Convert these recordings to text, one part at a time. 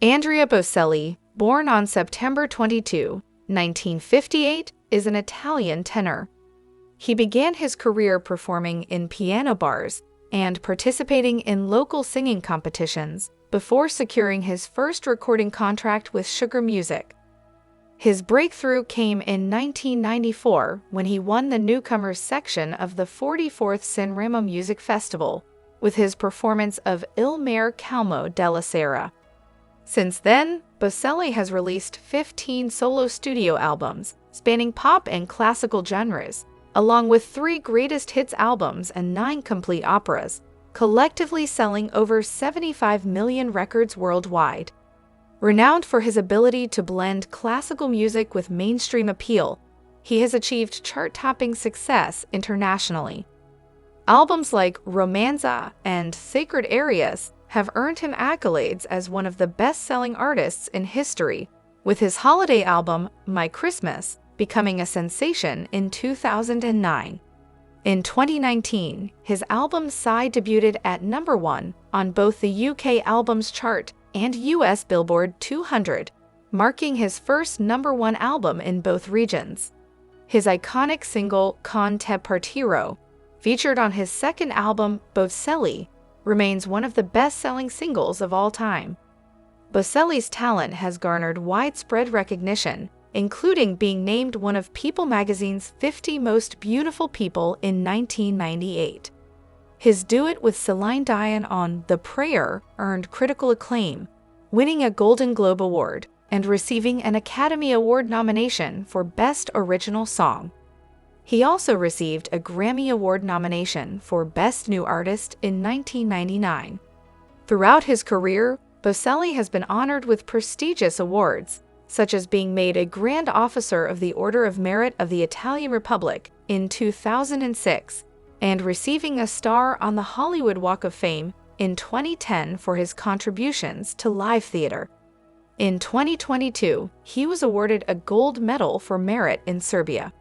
Andrea Bocelli, born on September 22, 1958, is an Italian tenor. He began his career performing in piano bars and participating in local singing competitions before securing his first recording contract with Sugar Music. His breakthrough came in 1994 when he won the newcomers section of the 44th Sanremo Music Festival with his performance of Il mare calmo della sera. Since then, Bocelli has released 15 solo studio albums spanning pop and classical genres, along with 3 greatest hits albums and 9 complete operas, collectively selling over 75 million records worldwide. Renowned for his ability to blend classical music with mainstream appeal, he has achieved chart-topping success internationally. Albums like Romanza and Sacred Areas have earned him accolades as one of the best-selling artists in history, with his holiday album, My Christmas, becoming a sensation in 2009. In 2019, his album Sigh debuted at #1 on both the UK Albums Chart and US Billboard 200, marking his first #1 album in both regions. His iconic single Con te partirò, featured on his second album Bocelli, remains one of the best-selling singles of all time. Bocelli's talent has garnered widespread recognition, including being named one of People magazine's 50 Most Beautiful People in 1998. His duet with Celine Dion on The Prayer earned critical acclaim, winning a Golden Globe Award and receiving an Academy Award nomination for Best Original Song. He also received a Grammy Award nomination for Best New Artist in 1999. Throughout his career, Bocelli has been honored with prestigious awards, such as being made a Grand Officer of the Order of Merit of the Italian Republic in 2006 and receiving a star on the Hollywood Walk of Fame in 2010 for his contributions to live theater. In 2022, he was awarded a gold medal for merit in Serbia.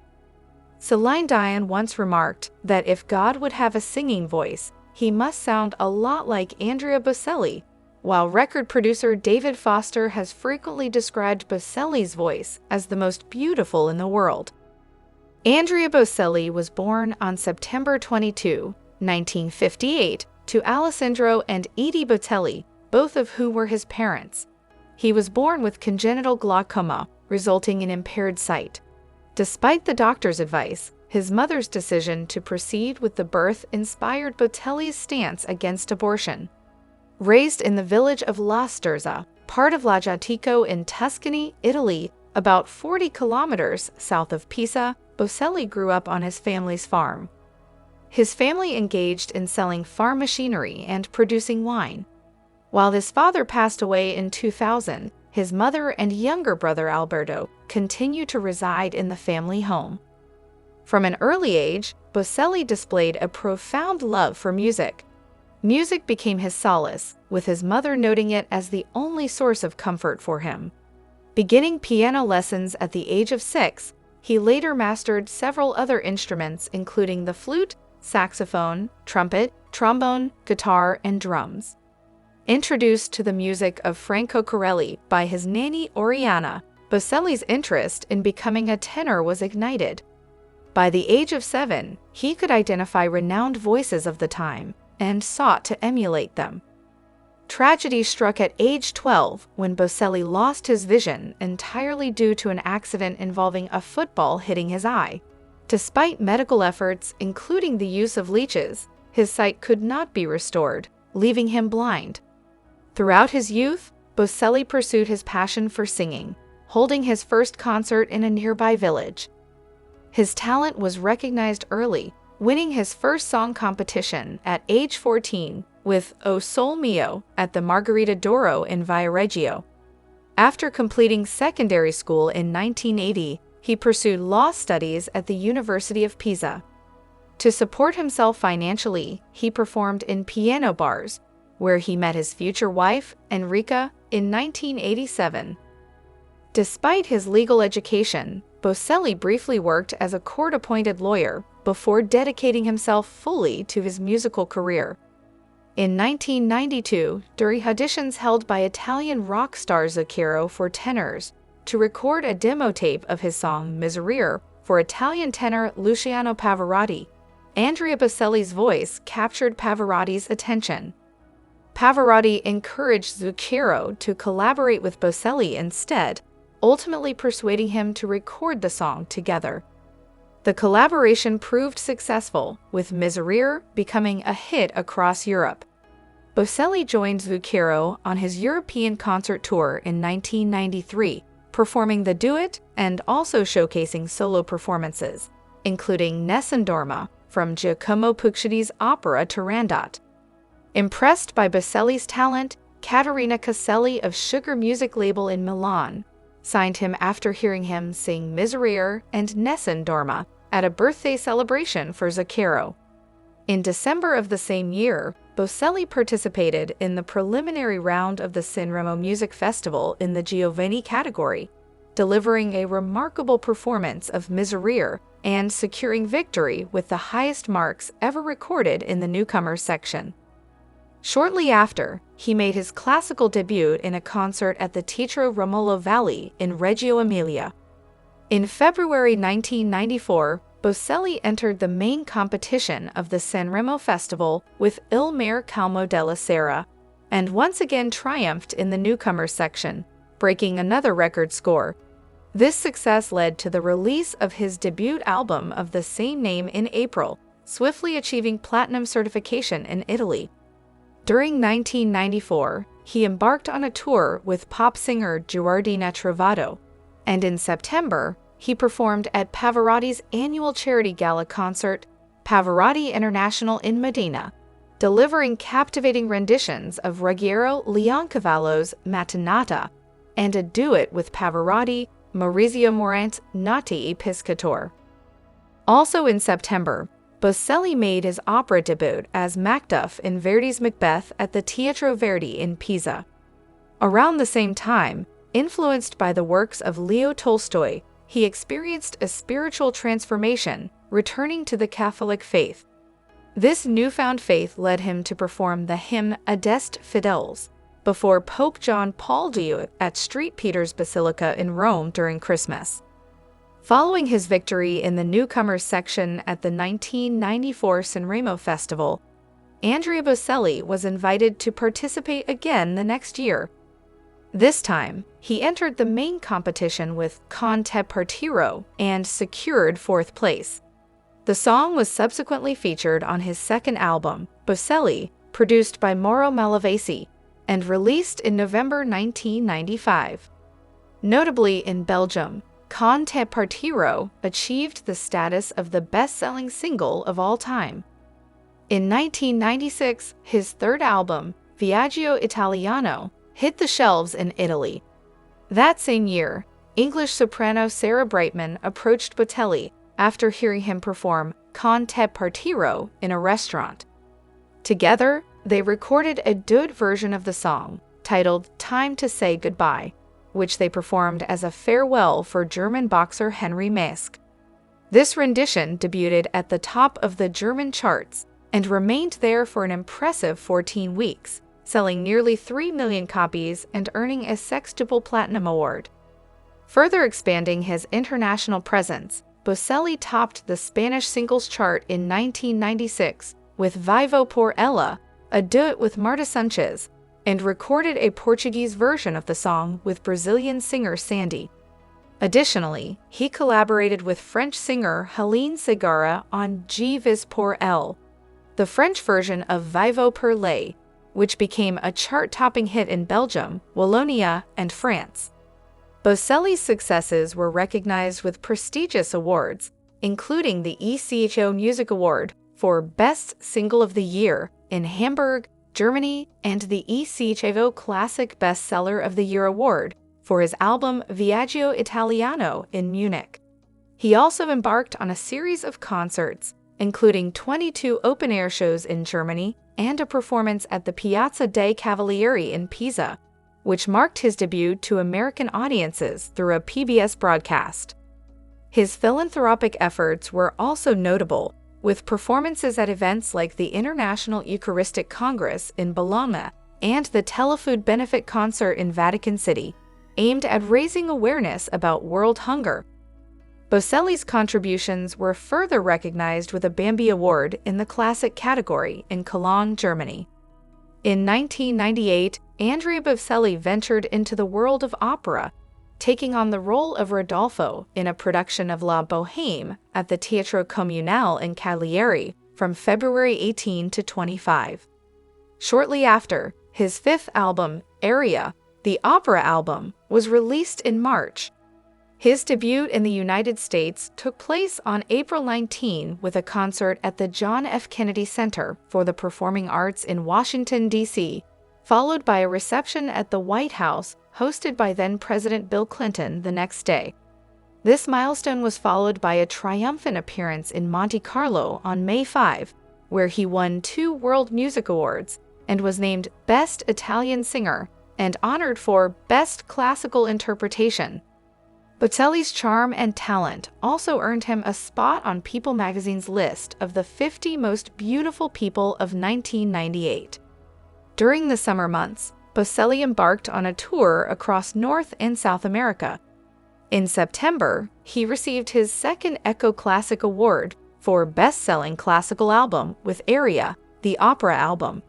Celine Dion once remarked that if God would have a singing voice, he must sound a lot like Andrea Bocelli, while record producer David Foster has frequently described Bocelli's voice as the most beautiful in the world. Andrea Bocelli was born on September 22, 1958, to Alessandro and Edie Bocelli, both of who were his parents. He was born with congenital glaucoma, resulting in impaired sight. Despite the doctor's advice, his mother's decision to proceed with the birth inspired Bocelli's stance against abortion. Raised in the village of La Sterza, part of Lajatico in Tuscany, Italy, about 40 kilometers south of Pisa, Bocelli grew up on his family's farm. His family engaged in selling farm machinery and producing wine. While his father passed away in 2000, his mother and younger brother Alberto continued to reside in the family home. From an early age, Bocelli displayed a profound love for music. Music became his solace, with his mother noting it as the only source of comfort for him. Beginning piano lessons at the age of 6, he later mastered several other instruments including the flute, saxophone, trumpet, trombone, guitar, and drums. Introduced to the music of Franco Corelli by his nanny Oriana, Bocelli's interest in becoming a tenor was ignited. By the age of 7, he could identify renowned voices of the time and sought to emulate them. Tragedy struck at age 12 when Bocelli lost his vision entirely due to an accident involving a football hitting his eye. Despite medical efforts, including the use of leeches, his sight could not be restored, leaving him blind. Throughout his youth, Bocelli pursued his passion for singing, holding his first concert in a nearby village. His talent was recognized early, winning his first song competition at age 14 with O Sol Mio at the Margherita d'Oro in Viareggio. After completing secondary school in 1980, he pursued law studies at the University of Pisa. To support himself financially, he performed in piano bars, where he met his future wife, Enrica, in 1987. Despite his legal education, Bocelli briefly worked as a court-appointed lawyer before dedicating himself fully to his musical career. In 1992, during auditions held by Italian rock star Zucchero for tenors to record a demo tape of his song Miserere for Italian tenor Luciano Pavarotti, Andrea Bocelli's voice captured Pavarotti's attention. Pavarotti encouraged Zucchero to collaborate with Bocelli instead, ultimately persuading him to record the song together. The collaboration proved successful, with Miserere becoming a hit across Europe. Bocelli joined Zucchero on his European concert tour in 1993, performing the duet and also showcasing solo performances, including Nessun Dorma from Giacomo Puccini's opera Turandot. Impressed by Bocelli's talent, Caterina Caselli of Sugar Music label in Milan signed him after hearing him sing Miserere and Nessun Dorma at a birthday celebration for Zucchero. In December of the same year, Bocelli participated in the preliminary round of the Sanremo Music Festival in the Giovanni category, delivering a remarkable performance of Miserere and securing victory with the highest marks ever recorded in the newcomers section. Shortly after, he made his classical debut in a concert at the Teatro Romolo Valli in Reggio Emilia. In February 1994, Bocelli entered the main competition of the Sanremo Festival with Il Mare Calmo della Sera, and once again triumphed in the newcomers section, breaking another record score. This success led to the release of his debut album of the same name in April, swiftly achieving platinum certification in Italy. During 1994, he embarked on a tour with pop singer Giardina Trovato, and in September, he performed at Pavarotti's annual charity gala concert, Pavarotti International in Modena, delivering captivating renditions of Ruggiero Leoncavallo's Mattinata and a duet with Pavarotti, Maurizio Morant's Notte Piscator. Also in September, Bocelli made his opera debut as Macduff in Verdi's Macbeth at the Teatro Verdi in Pisa. Around the same time, influenced by the works of Leo Tolstoy, he experienced a spiritual transformation, returning to the Catholic faith. This newfound faith led him to perform the hymn Adeste Fideles before Pope John Paul II at St. Peter's Basilica in Rome during Christmas. Following his victory in the newcomers section at the 1994 Sanremo Festival, Andrea Bocelli was invited to participate again the next year. This time, he entered the main competition with Con te partiro and secured fourth place. The song was subsequently featured on his second album, Bocelli, produced by Mauro Malavasi, and released in November 1995. Notably in Belgium, Con te partiro achieved the status of the best-selling single of all time. In 1996, his third album, Viaggio Italiano, hit the shelves in Italy. That same year, English soprano Sarah Brightman approached Bocelli after hearing him perform Con te partiro in a restaurant. Together, they recorded a duet version of the song, titled Time to Say Goodbye, which they performed as a farewell for German boxer Henry Maske. This rendition debuted at the top of the German charts and remained there for an impressive 14 weeks, selling nearly 3 million copies and earning a sextuple platinum award. Further expanding his international presence, Bocelli topped the Spanish singles chart in 1996 with Vivo por Ela, a duet with Marta Sanchez, and recorded a Portuguese version of the song with Brazilian singer Sandy. Additionally, he collaborated with French singer Helene Segara on Je vis pour elle, the French version of Vivo per lei, which became a chart-topping hit in Belgium, Wallonia, and France. Bocelli's successes were recognized with prestigious awards, including the ECHO Music Award for Best Single of the Year in Hamburg, Germany, and the ECHO Classic Bestseller of the Year Award for his album Viaggio Italiano in Munich. He also embarked on a series of concerts, including 22 open-air shows in Germany and a performance at the Piazza dei Cavalieri in Pisa, which marked his debut to American audiences through a PBS broadcast. His philanthropic efforts were also notable, with performances at events like the International Eucharistic Congress in Bologna and the Telefood Benefit Concert in Vatican City, aimed at raising awareness about world hunger. Bocelli's contributions were further recognized with a Bambi Award in the classic category in Cologne, Germany. In 1998, Andrea Bocelli ventured into the world of opera, taking on the role of Rodolfo in a production of La Bohème at the Teatro Comunale in Cagliari from February 18 to 25. Shortly after, his fifth album, Aria, the opera album, was released in March. His debut in the United States took place on April 19 with a concert at the John F. Kennedy Center for the Performing Arts in Washington, D.C., followed by a reception at the White House hosted by then-President Bill Clinton the next day. This milestone was followed by a triumphant appearance in Monte Carlo on May 5, where he won 2 World Music Awards and was named Best Italian Singer and honored for Best Classical Interpretation. Bocelli's charm and talent also earned him a spot on People magazine's list of the 50 most beautiful people of 1998. During the summer months, Bocelli embarked on a tour across North and South America. In September, he received his second Echo Classic Award for Best-Selling Classical Album with Aria, the opera album.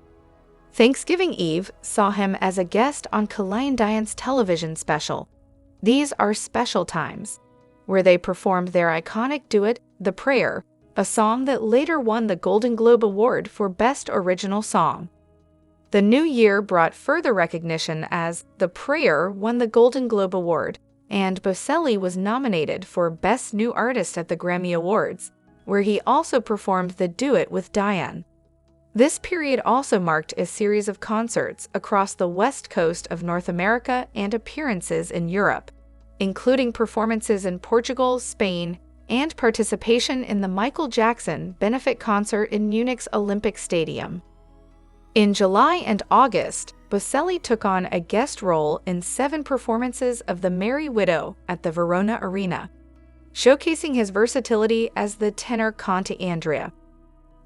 Thanksgiving Eve saw him as a guest on Celine Dion's television special, These Are Special Times, where they performed their iconic duet, The Prayer, a song that later won the Golden Globe Award for Best Original Song. The new year brought further recognition as The Prayer won the Golden Globe Award, and Bocelli was nominated for Best New Artist at the Grammy Awards, where he also performed the duet with Diane. This period also marked a series of concerts across the west coast of North America and appearances in Europe, including performances in Portugal, Spain, and participation in the Michael Jackson benefit concert in Munich's Olympic Stadium. In July and August, Bocelli took on a guest role in 7 performances of The Merry Widow at the Verona Arena, showcasing his versatility as the tenor Conte Andrea.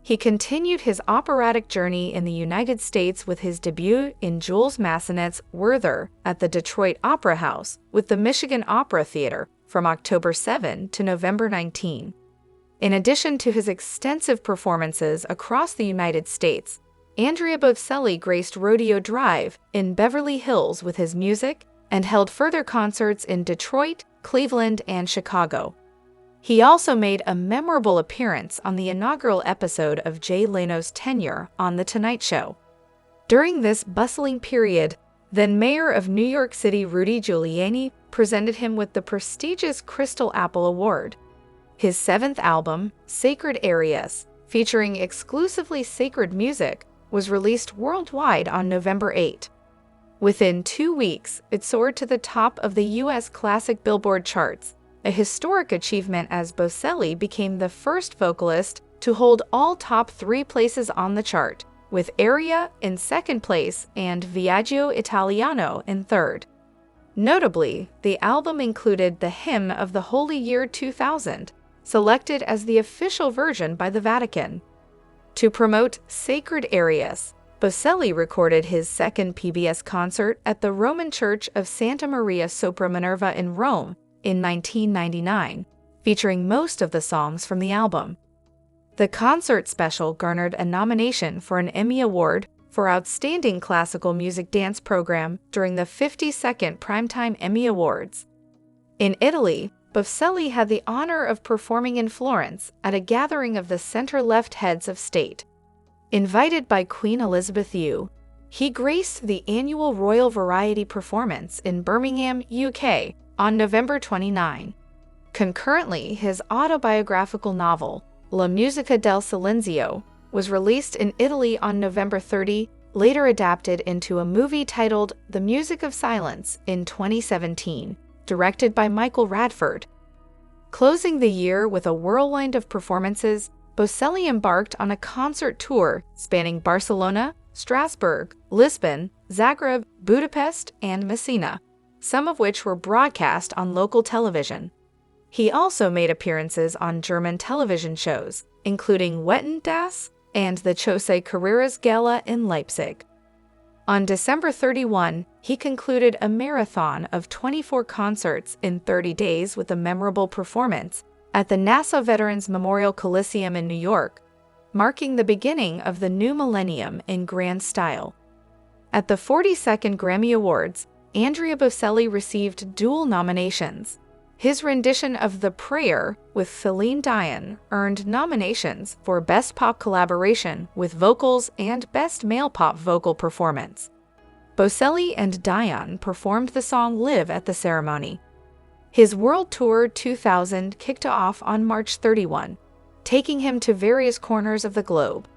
He continued his operatic journey in the United States with his debut in Jules Massenet's Werther at the Detroit Opera House with the Michigan Opera Theater from October 7 to November 19. In addition to his extensive performances across the United States, Andrea Bocelli graced Rodeo Drive in Beverly Hills with his music and held further concerts in Detroit, Cleveland, and Chicago. He also made a memorable appearance on the inaugural episode of Jay Leno's tenure on The Tonight Show. During this bustling period, then Mayor of New York City Rudy Giuliani presented him with the prestigious Crystal Apple Award. His 7th album, Sacred Arias, featuring exclusively sacred music, was released worldwide on November 8. Within 2 weeks, it soared to the top of the U.S. Classic Billboard charts, a historic achievement as Bocelli became the first vocalist to hold all top 3 places on the chart, with Aria in 2nd place and Viaggio Italiano in 3rd. Notably, the album included the Hymn of the Holy Year 2000, selected as the official version by the Vatican. To promote Sacred Arias, Bocelli recorded his 2nd PBS concert at the Roman Church of Santa Maria sopra Minerva in Rome in 1999, featuring most of the songs from the album. The concert special garnered a nomination for an Emmy Award for Outstanding Classical Music Dance Program during the 52nd Primetime Emmy Awards. In Italy, Bocelli had the honor of performing in Florence at a gathering of the center-left heads of state. Invited by Queen Elizabeth II, he graced the annual Royal Variety performance in Birmingham, UK, on November 29. Concurrently, his autobiographical novel, La Musica del Silenzio, was released in Italy on November 30, later adapted into a movie titled The Music of Silence in 2017, directed by Michael Radford. Closing the year with a whirlwind of performances, Bocelli embarked on a concert tour spanning Barcelona, Strasbourg, Lisbon, Zagreb, Budapest, and Messina, some of which were broadcast on local television. He also made appearances on German television shows, including Wetten das and the Jose Carreras Gala in Leipzig. On December 31, he concluded a marathon of 24 concerts in 30 days with a memorable performance at the NASA Veterans Memorial Coliseum in New York, marking the beginning of the new millennium in grand style. At the 42nd Grammy Awards, Andrea Bocelli received dual nominations. His rendition of The Prayer with Celine Dion earned nominations for Best Pop Collaboration with Vocals and Best Male Pop Vocal Performance. Bocelli and Dion performed the song Live at the ceremony. His World Tour 2000 kicked off on March 31, taking him to various corners of the globe.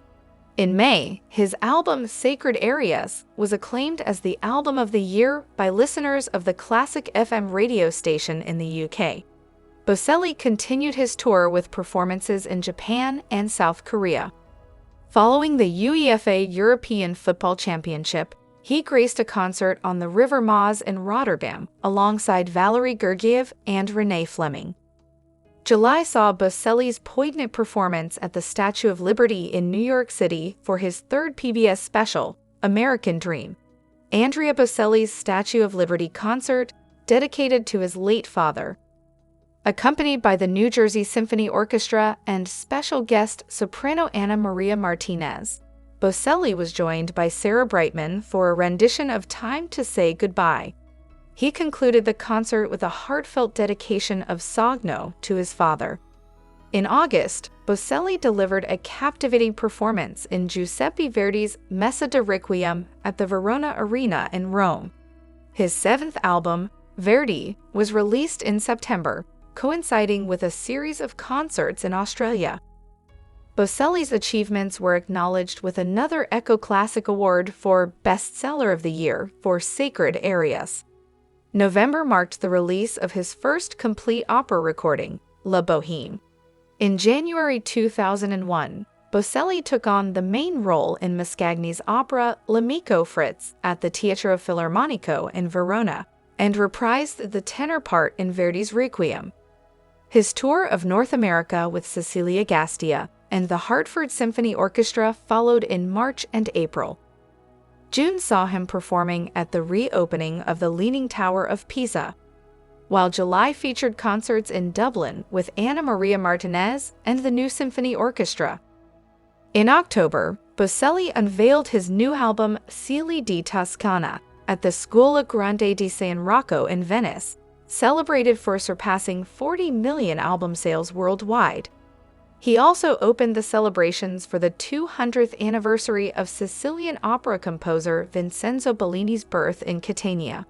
In May, his album Sacred Areas was acclaimed as the Album of the Year by listeners of the Classic FM radio station in the UK. Bocelli continued his tour with performances in Japan and South Korea. Following the UEFA European Football Championship, he graced a concert on the River Maas in Rotterdam alongside Valery Gergiev and Renee Fleming. July saw Bocelli's poignant performance at the Statue of Liberty in New York City for his third PBS special, American Dream. Andrea Bocelli's Statue of Liberty concert, dedicated to his late father. Accompanied by the New Jersey Symphony Orchestra and special guest soprano Ana Maria Martinez, Bocelli was joined by Sarah Brightman for a rendition of Time to Say Goodbye. He concluded the concert with a heartfelt dedication of Sogno to his father. In August, Bocelli delivered a captivating performance in Giuseppe Verdi's Messa di Requiem at the Verona Arena in Rome. His seventh album, Verdi, was released in September, coinciding with a series of concerts in Australia. Bocelli's achievements were acknowledged with another Echo Classic Award for Bestseller of the Year for Sacred Areas. November marked the release of his first complete opera recording, La Bohème. In January 2001, Bocelli took on the main role in Mascagni's opera L'Amico Fritz at the Teatro Filarmonico in Verona and reprised the tenor part in Verdi's Requiem. His tour of North America with Cecilia Gastia and the Hartford Symphony Orchestra followed in March and April. June saw him performing at the reopening of the Leaning Tower of Pisa, while July featured concerts in Dublin with Ana Maria Martinez and the New Symphony Orchestra. In October, Bocelli unveiled his new album Cieli di Toscana at the Scuola Grande di San Rocco in Venice, celebrated for surpassing 40 million album sales worldwide. He also opened the celebrations for the 200th anniversary of Sicilian opera composer Vincenzo Bellini's birth in Catania.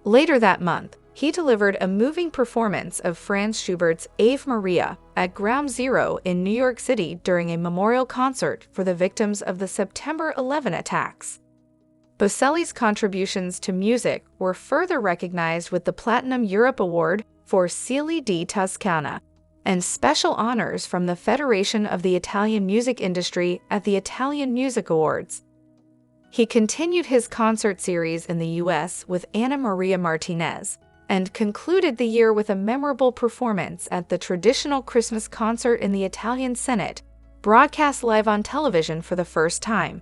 Later that month, he delivered a moving performance of Franz Schubert's Ave Maria at Ground Zero in New York City during a memorial concert for the victims of the September 11 attacks. Bocelli's contributions to music were further recognized with the Platinum Europe Award for Cieli di Toscana and special honors from the Federation of the Italian Music Industry at the Italian Music Awards. He continued his concert series in the U.S. with Ana Maria Martinez and concluded the year with a memorable performance at the traditional Christmas concert in the Italian Senate, broadcast live on television for the first time.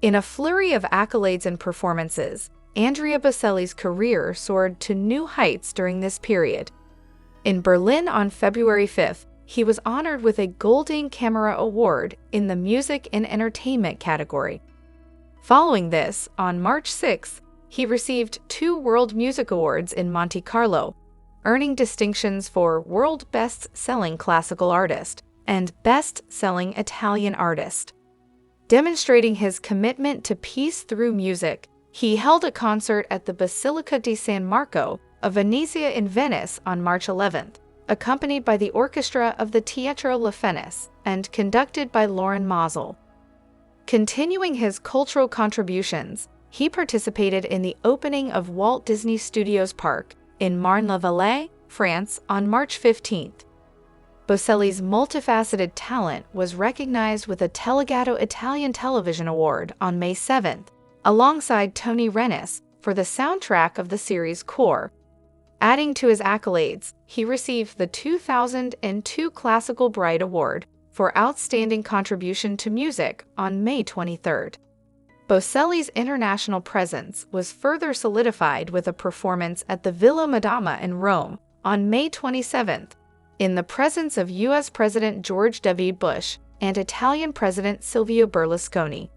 In a flurry of accolades and performances, Andrea Bocelli's career soared to new heights during this period. In Berlin on February 5th, he was honored with a Goldene Kamera Award in the Music and Entertainment category. Following this, on March 6th, he received 2 World Music Awards in Monte Carlo, earning distinctions for World Best-Selling Classical Artist and Best-Selling Italian Artist. Demonstrating his commitment to peace through music, he held a concert at the Basilica di San Marco of Venezia in Venice on March 11th, accompanied by the orchestra of the Teatro La Fenice and conducted by Lauren Mazel. Continuing his cultural contributions, he participated in the opening of Walt Disney Studios Park in Marne-la-Vallée, France on March 15th. Bocelli's multifaceted talent was recognized with a Telegato Italian Television Award on May 7th, alongside Tony Rennis for the soundtrack of the series Core. Adding to his accolades, he received the 2002 Classical Bride Award for outstanding contribution to music on May 23. Bocelli's international presence was further solidified with a performance at the Villa Madama in Rome on May 27, in the presence of U.S. President George W. Bush and Italian President Silvio Berlusconi.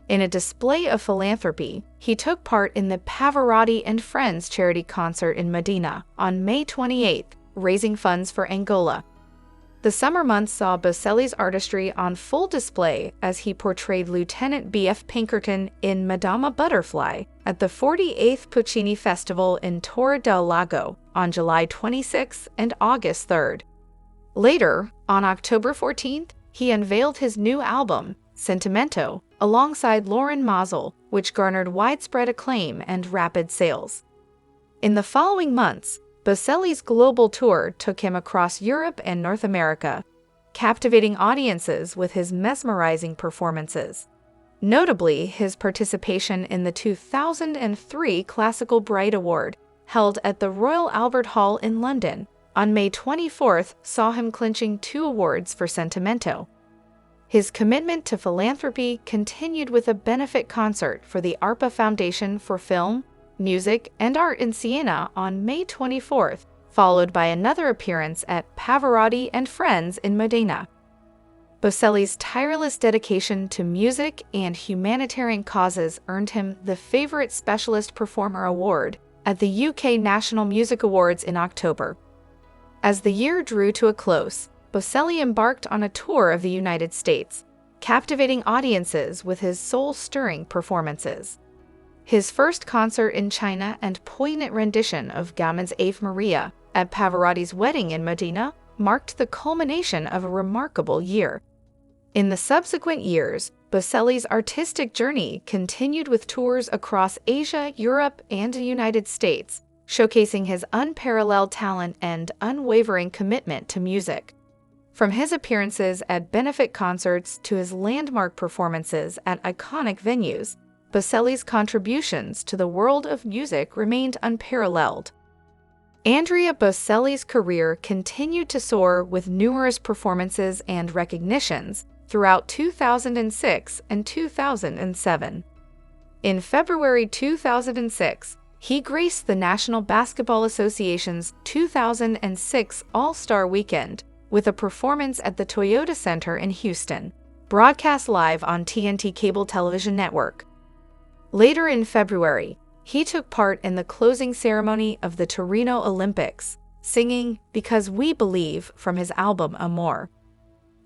In a display of philanthropy, he took part in the Pavarotti and Friends charity concert in Modena on May 28, raising funds for Angola. The summer months saw Bocelli's artistry on full display as he portrayed Lieutenant B.F. Pinkerton in Madama Butterfly at the 48th Puccini Festival in Torre del Lago on July 26 and August 3. Later, on October 14, he unveiled his new album, Sentimento, alongside Lauren Mazel, which garnered widespread acclaim and rapid sales. In the following months, Bocelli's global tour took him across Europe and North America, captivating audiences with his mesmerizing performances. Notably, his participation in the 2003 Classical Bright Award, held at the Royal Albert Hall in London, on May 24 saw him clinching 2 awards for Sentimento. His commitment to philanthropy continued with a benefit concert for the ARPA Foundation for Film, Music, and Art in Siena on May 24, followed by another appearance at Pavarotti and Friends in Modena. Bocelli's tireless dedication to music and humanitarian causes earned him the Favourite Specialist Performer Award at the UK National Music Awards in October. As the year drew to a close, Bocelli embarked on a tour of the United States, captivating audiences with his soul-stirring performances. His first concert in China and poignant rendition of Gauman's Ave Maria at Pavarotti's wedding in Modena marked the culmination of a remarkable year. In the subsequent years, Bocelli's artistic journey continued with tours across Asia, Europe, and the United States, showcasing his unparalleled talent and unwavering commitment to music. From his appearances at benefit concerts to his landmark performances at iconic venues, Bocelli's contributions to the world of music remained unparalleled. Andrea Bocelli's career continued to soar with numerous performances and recognitions throughout 2006 and 2007. In February 2006, he graced the National Basketball Association's 2006 All-Star Weekend with a performance at the Toyota Center in Houston, broadcast live on TNT Cable Television Network. Later in February, he took part in the closing ceremony of the Torino Olympics, singing Because We Believe from his album Amor.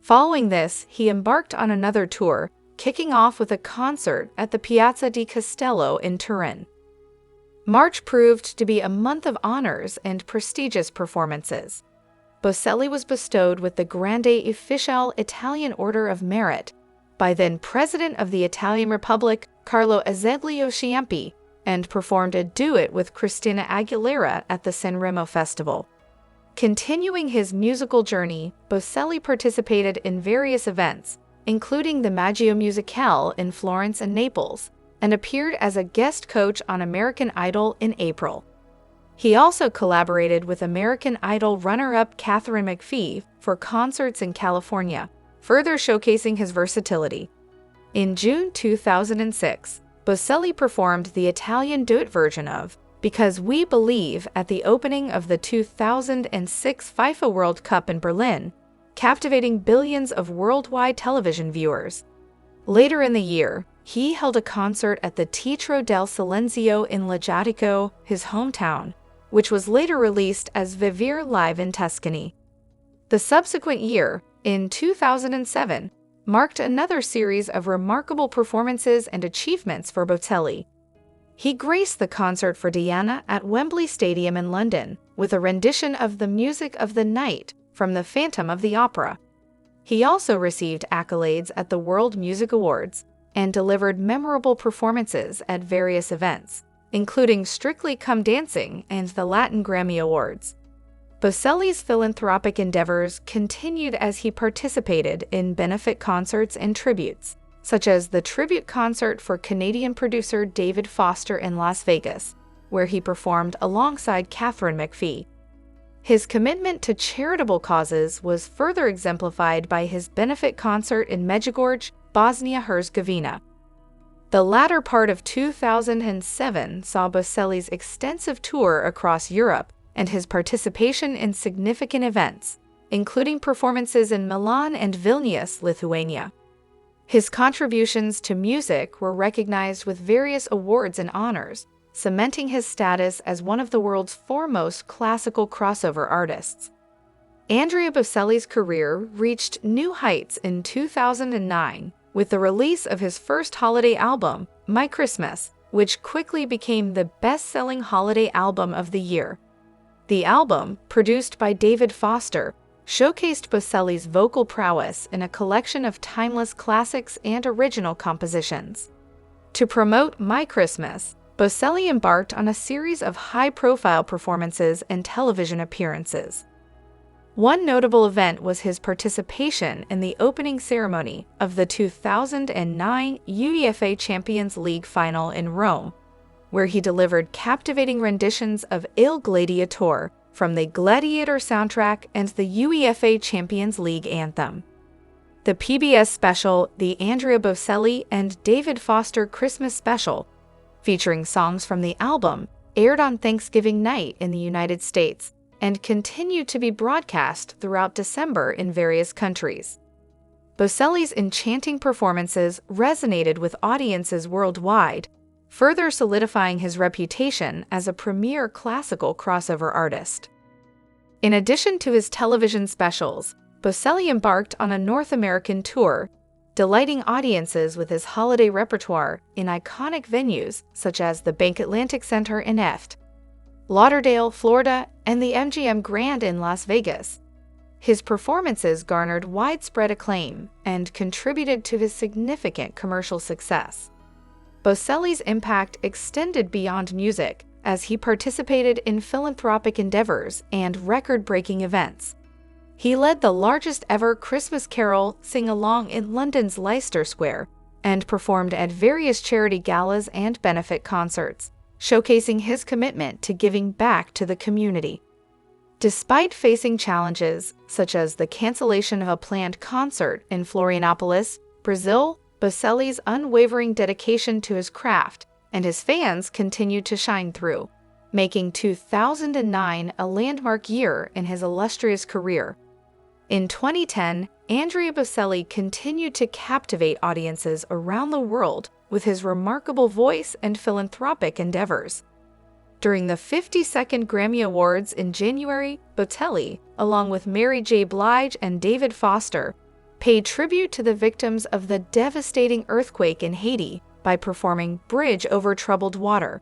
Following this, he embarked on another tour, kicking off with a concert at the Piazza di Castello in Turin. March proved to be a month of honors and prestigious performances. Bocelli was bestowed with the Grande Ufficiale Italian Order of Merit by then President of the Italian Republic, Carlo Azeglio Ciampi, and performed a duet with Christina Aguilera at the Sanremo Festival. Continuing his musical journey, Bocelli participated in various events, including the Maggio Musicale in Florence and Naples, and appeared as a guest coach on American Idol in April. He also collaborated with American Idol runner-up Katharine McPhee for concerts in California, further showcasing his versatility. In June 2006, Bocelli performed the Italian duet version of Because We Believe at the opening of the 2006 FIFA World Cup in Berlin, captivating billions of worldwide television viewers. Later in the year, he held a concert at the Teatro del Silenzio in Lajatico, his hometown, which was later released as Vivere Live in Tuscany. The subsequent year, in 2007, marked another series of remarkable performances and achievements for Bocelli. He graced the concert for Diana at Wembley Stadium in London with a rendition of the Music of the Night from The Phantom of the Opera. He also received accolades at the World Music Awards and delivered memorable performances at various events, including Strictly Come Dancing and the Latin Grammy Awards. Bocelli's philanthropic endeavors continued as he participated in benefit concerts and tributes, such as the tribute concert for Canadian producer David Foster in Las Vegas, where he performed alongside Katharine McPhee. His commitment to charitable causes was further exemplified by his benefit concert in Medjugorje, Bosnia-Herzegovina. The latter part of 2007 saw Bocelli's extensive tour across Europe and his participation in significant events, including performances in Milan and Vilnius, Lithuania. His contributions to music were recognized with various awards and honors, cementing his status as one of the world's foremost classical crossover artists. Andrea Bocelli's career reached new heights in 2009 with the release of his first holiday album, My Christmas, which quickly became the best-selling holiday album of the year. The album, produced by David Foster, showcased Bocelli's vocal prowess in a collection of timeless classics and original compositions. To promote My Christmas, Bocelli embarked on a series of high-profile performances and television appearances. One notable event was his participation in the opening ceremony of the 2009 UEFA Champions League final in Rome, where he delivered captivating renditions of Il Gladiatore from the Gladiator soundtrack and the UEFA Champions League anthem. The PBS special, the Andrea Bocelli and David Foster Christmas Special, featuring songs from the album, aired on Thanksgiving night in the United States and continued to be broadcast throughout December in various countries. Bocelli's enchanting performances resonated with audiences worldwide, further solidifying his reputation as a premier classical crossover artist. In addition to his television specials, Bocelli embarked on a North American tour, delighting audiences with his holiday repertoire in iconic venues such as the Bank Atlantic Center in Fort Lauderdale, Florida, and the MGM Grand in Las Vegas. His performances garnered widespread acclaim and contributed to his significant commercial success. Bocelli's impact extended beyond music as he participated in philanthropic endeavors and record-breaking events. He led the largest ever Christmas Carol sing-along in London's Leicester Square and performed at various charity galas and benefit concerts, showcasing his commitment to giving back to the community. Despite facing challenges, such as the cancellation of a planned concert in Florianopolis, Brazil, Bocelli's unwavering dedication to his craft and his fans continued to shine through, making 2009 a landmark year in his illustrious career. In 2010, Andrea Bocelli continued to captivate audiences around the world with his remarkable voice and philanthropic endeavors. During the 52nd Grammy Awards in January, Bocelli, along with Mary J. Blige and David Foster, paid tribute to the victims of the devastating earthquake in Haiti by performing Bridge Over Troubled Water.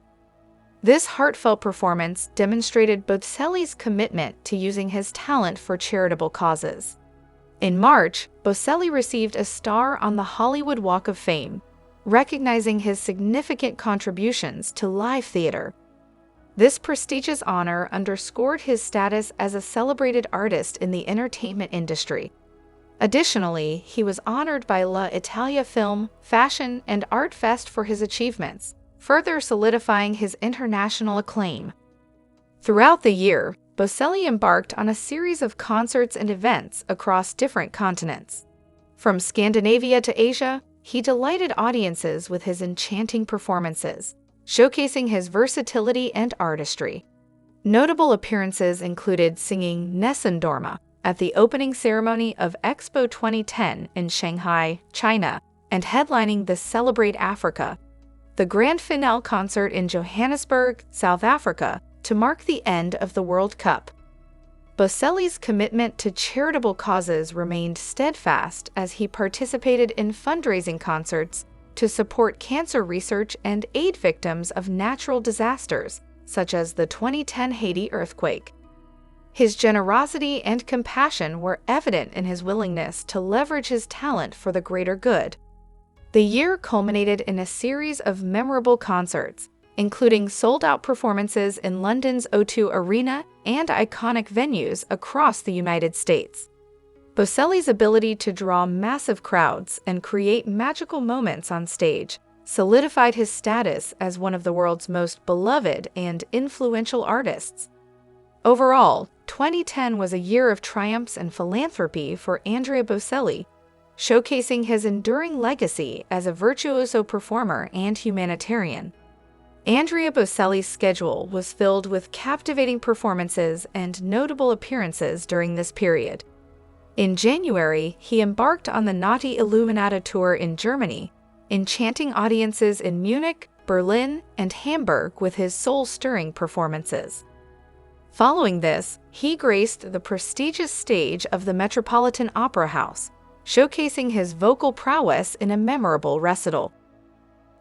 This heartfelt performance demonstrated Bocelli's commitment to using his talent for charitable causes. In March, Bocelli received a star on the Hollywood Walk of Fame, recognizing his significant contributions to live theater. This prestigious honor underscored his status as a celebrated artist in the entertainment industry. Additionally, he was honored by La Italia Film, Fashion, and Art Fest for his achievements, further solidifying his international acclaim. Throughout the year, Bocelli embarked on a series of concerts and events across different continents. From Scandinavia to Asia, he delighted audiences with his enchanting performances, showcasing his versatility and artistry. Notable appearances included singing Nessun Dorma at the opening ceremony of Expo 2010 in Shanghai, China, and headlining the Celebrate Africa, the grand finale concert in Johannesburg, South Africa, to mark the end of the World Cup. Bocelli's commitment to charitable causes remained steadfast as he participated in fundraising concerts to support cancer research and aid victims of natural disasters, such as the 2010 Haiti earthquake. His generosity and compassion were evident in his willingness to leverage his talent for the greater good. The year culminated in a series of memorable concerts, including sold-out performances in London's O2 Arena and iconic venues across the United States. Bocelli's ability to draw massive crowds and create magical moments on stage solidified his status as one of the world's most beloved and influential artists. Overall, 2010 was a year of triumphs and philanthropy for Andrea Bocelli, showcasing his enduring legacy as a virtuoso performer and humanitarian. Andrea Bocelli's schedule was filled with captivating performances and notable appearances during this period. In January, he embarked on the Naughty Illuminata tour in Germany, enchanting audiences in Munich, Berlin, and Hamburg with his soul-stirring performances. Following this, he graced the prestigious stage of the Metropolitan Opera House, showcasing his vocal prowess in a memorable recital.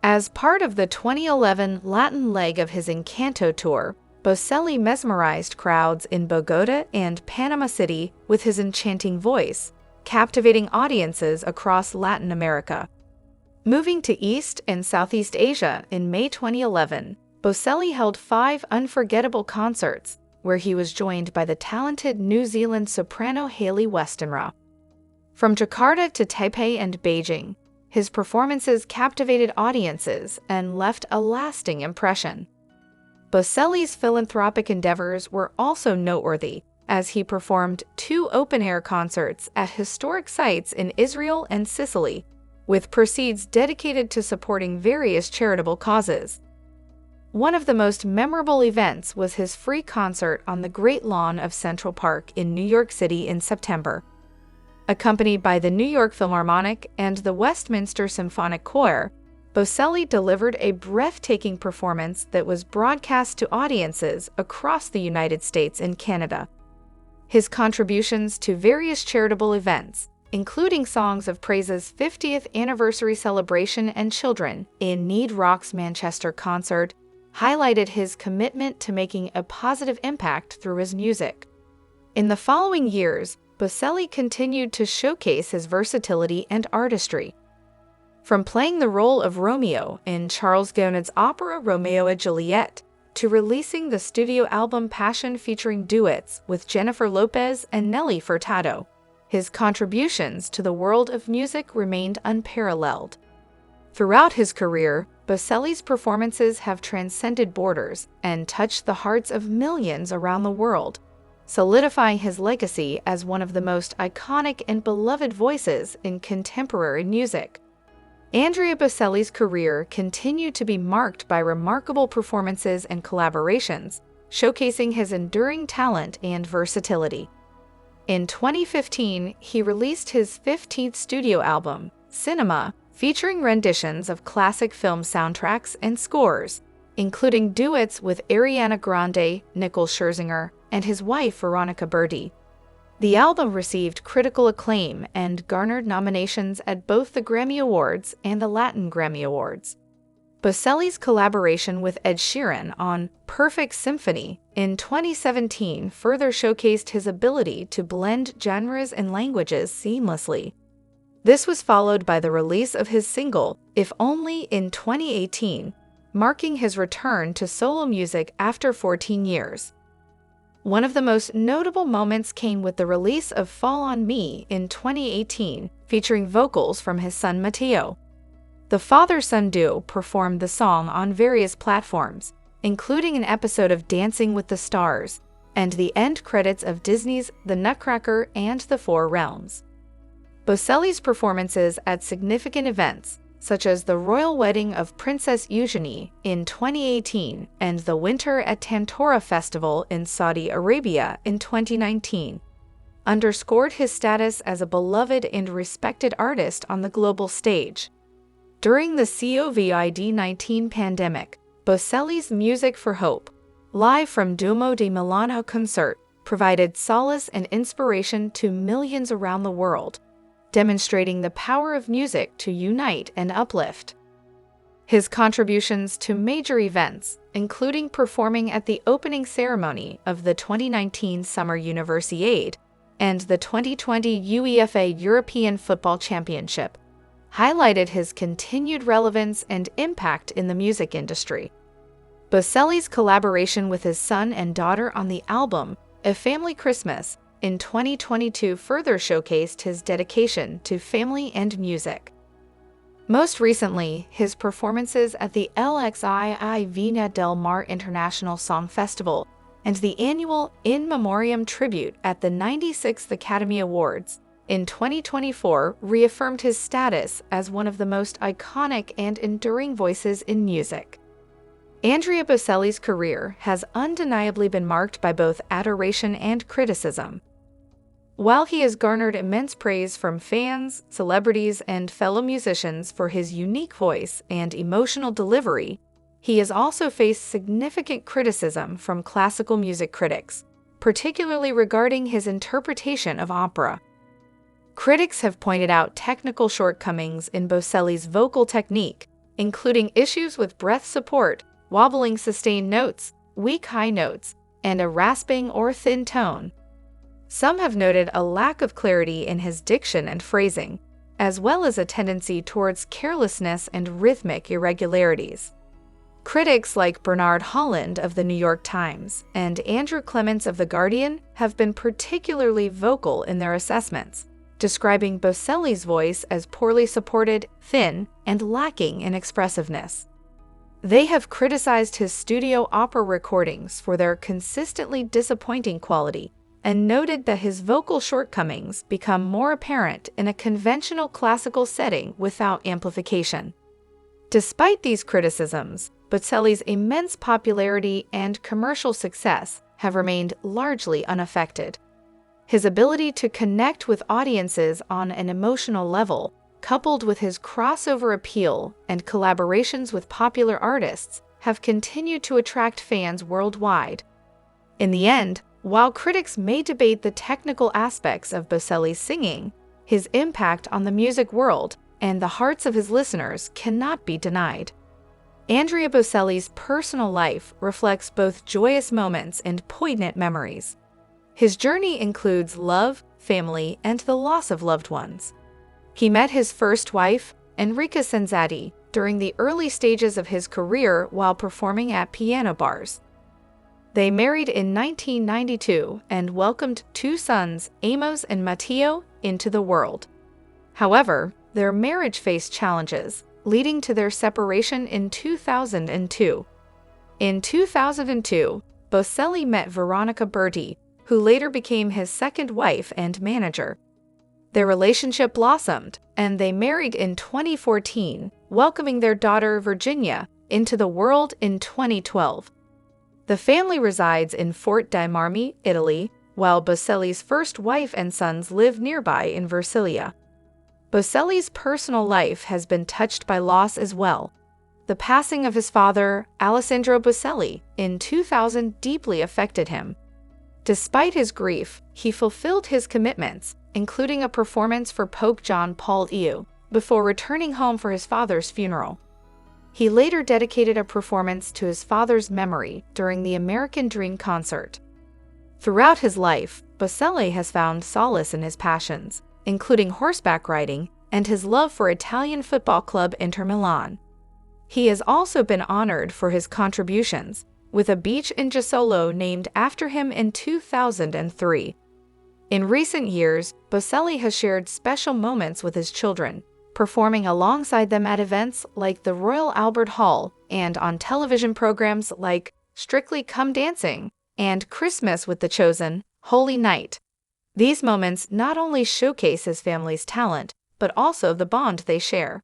As part of the 2011 Latin leg of his Encanto tour, Bocelli mesmerized crowds in Bogota and Panama City with his enchanting voice, captivating audiences across Latin America. Moving to East and Southeast Asia in May 2011, Bocelli held 5 unforgettable concerts, where he was joined by the talented New Zealand soprano Hayley Westenra. From Jakarta to Taipei and Beijing, his performances captivated audiences and left a lasting impression. Bocelli's philanthropic endeavors were also noteworthy, as he performed 2 open-air concerts at historic sites in Israel and Sicily, with proceeds dedicated to supporting various charitable causes. One of the most memorable events was his free concert on the Great Lawn of Central Park in New York City in September. Accompanied by the New York Philharmonic and the Westminster Symphonic Choir, Bocelli delivered a breathtaking performance that was broadcast to audiences across the United States and Canada. His contributions to various charitable events, including Songs of Praise's 50th anniversary celebration and Children in Need Rock's Manchester concert, highlighted his commitment to making a positive impact through his music. In the following years, Bocelli continued to showcase his versatility and artistry. From playing the role of Romeo in Charles Gounod's opera Romeo and Juliet, to releasing the studio album Passion featuring duets with Jennifer Lopez and Nelly Furtado, his contributions to the world of music remained unparalleled. Throughout his career, Bocelli's performances have transcended borders and touched the hearts of millions around the world, solidifying his legacy as one of the most iconic and beloved voices in contemporary music. Andrea Bocelli's career continued to be marked by remarkable performances and collaborations, showcasing his enduring talent and versatility. In 2015, he released his 15th studio album, Cinema, featuring renditions of classic film soundtracks and scores, including duets with Ariana Grande, Nicole Scherzinger, and his wife Veronica Birdi. The album received critical acclaim and garnered nominations at both the Grammy Awards and the Latin Grammy Awards. Bocelli's collaboration with Ed Sheeran on Perfect Symphony in 2017 further showcased his ability to blend genres and languages seamlessly. This was followed by the release of his single, If Only, in 2018, marking his return to solo music after 14 years. One of the most notable moments came with the release of Fall on Me in 2018, featuring vocals from his son Matteo. The father-son duo performed the song on various platforms, including an episode of Dancing with the Stars and the end credits of Disney's The Nutcracker and the Four Realms. Bocelli's performances at significant events, such as the royal wedding of Princess Eugenie in 2018 and the Winter at Tantora Festival in Saudi Arabia in 2019, underscored his status as a beloved and respected artist on the global stage. During the COVID-19 pandemic, Bocelli's Music for Hope, live from Duomo di Milano concert, provided solace and inspiration to millions around the world, demonstrating the power of music to unite and uplift. His contributions to major events, including performing at the opening ceremony of the 2019 Summer Universiade and the 2020 UEFA European Football Championship, highlighted his continued relevance and impact in the music industry. Bocelli's collaboration with his son and daughter on the album A Family Christmas in 2022 further showcased his dedication to family and music. Most recently, his performances at the LXII Viña del Mar International Song Festival and the annual In Memoriam tribute at the 96th Academy Awards in 2024 reaffirmed his status as one of the most iconic and enduring voices in music. Andrea Bocelli's career has undeniably been marked by both adoration and criticism. While he has garnered immense praise from fans, celebrities, and fellow musicians for his unique voice and emotional delivery, he has also faced significant criticism from classical music critics, particularly regarding his interpretation of opera. Critics have pointed out technical shortcomings in Bocelli's vocal technique, including issues with breath support, wobbling sustained notes, weak high notes, and a rasping or thin tone. Some have noted a lack of clarity in his diction and phrasing, as well as a tendency towards carelessness and rhythmic irregularities. Critics like Bernard Holland of The New York Times and Andrew Clements of The Guardian have been particularly vocal in their assessments, describing Bocelli's voice as poorly supported, thin, and lacking in expressiveness. They have criticized his studio opera recordings for their consistently disappointing quality and noted that his vocal shortcomings become more apparent in a conventional classical setting without amplification. Despite these criticisms, Bocelli's immense popularity and commercial success have remained largely unaffected. His ability to connect with audiences on an emotional level, coupled with his crossover appeal and collaborations with popular artists, have continued to attract fans worldwide. In the end, while critics may debate the technical aspects of Bocelli's singing, his impact on the music world and the hearts of his listeners cannot be denied. Andrea Bocelli's personal life reflects both joyous moments and poignant memories. His journey includes love, family, and the loss of loved ones. He met his first wife, Enrica Senzatti, during the early stages of his career while performing at piano bars. They married in 1992 and welcomed two sons, Amos and Matteo, into the world. However, their marriage faced challenges, leading to their separation in 2002. In 2002, Bocelli met Veronica Berti, who later became his second wife and manager. Their relationship blossomed, and they married in 2014, welcoming their daughter Virginia into the world in 2012. The family resides in Fort dei Marmi, Italy, while Bocelli's first wife and sons live nearby in Versilia. Bocelli's personal life has been touched by loss as well. The passing of his father, Alessandro Bocelli, in 2000 deeply affected him. Despite his grief, he fulfilled his commitments, including a performance for Pope John Paul II, before returning home for his father's funeral. He later dedicated a performance to his father's memory during the American Dream concert. Throughout his life, Bocelli has found solace in his passions, including horseback riding and his love for Italian football club Inter Milan. He has also been honored for his contributions, with a beach in Jesolo named after him in 2003. In recent years, Bocelli has shared special moments with his children, performing alongside them at events like the Royal Albert Hall and on television programs like Strictly Come Dancing and Christmas with the Chosen, Holy Night. These moments not only showcase his family's talent, but also the bond they share.